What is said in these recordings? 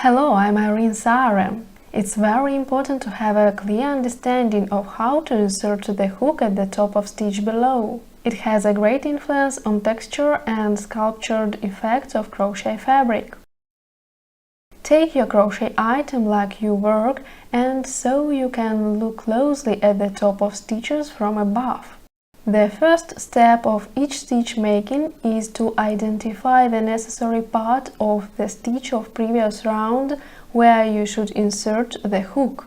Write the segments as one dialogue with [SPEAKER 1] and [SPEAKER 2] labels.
[SPEAKER 1] Hello, I'm Irene Sarem. It's very important to have a clear understanding of how to insert the hook at the top of stitch below. It has a great influence on texture and sculptured effects of crochet fabric. Take your crochet item like you work and so you can look closely at the top of stitches from above. The first step of each stitch making is to identify the necessary part of the stitch of previous round where you should insert the hook.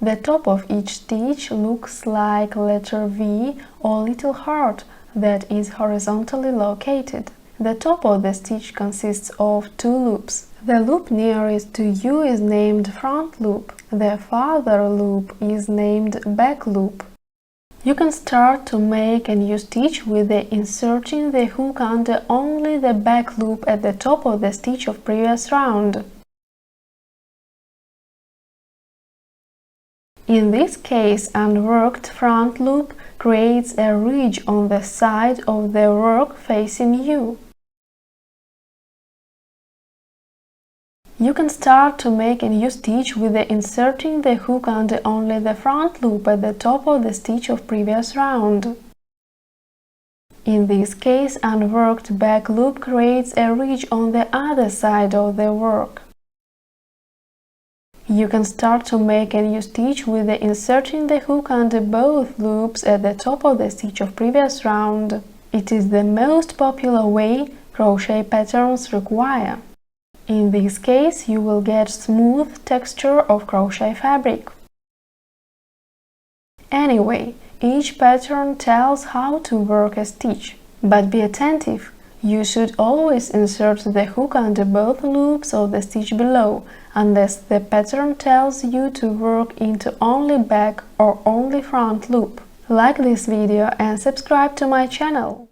[SPEAKER 1] The top of each stitch looks like letter V or little heart that is horizontally located. The top of the stitch consists of two loops. The loop nearest to you is named front loop. The farther loop is named back loop. You can start to make a new stitch with inserting the hook under only the back loop at the top of the stitch of previous round. In this case, unworked front loop creates a ridge on the side of the work facing you. You can start to make a new stitch with inserting the hook under only the front loop at the top of the stitch of previous round. In this case, unworked back loop creates a ridge on the other side of the work. You can start to make a new stitch with inserting the hook under both loops at the top of the stitch of previous round. It is the most popular way crochet patterns require. In this case, you will get smooth texture of crochet fabric. Anyway, each pattern tells how to work a stitch, but be attentive. You should always insert the hook under both loops of the stitch below, unless the pattern tells you to work into only back or only front loop. Like this video and subscribe to my channel.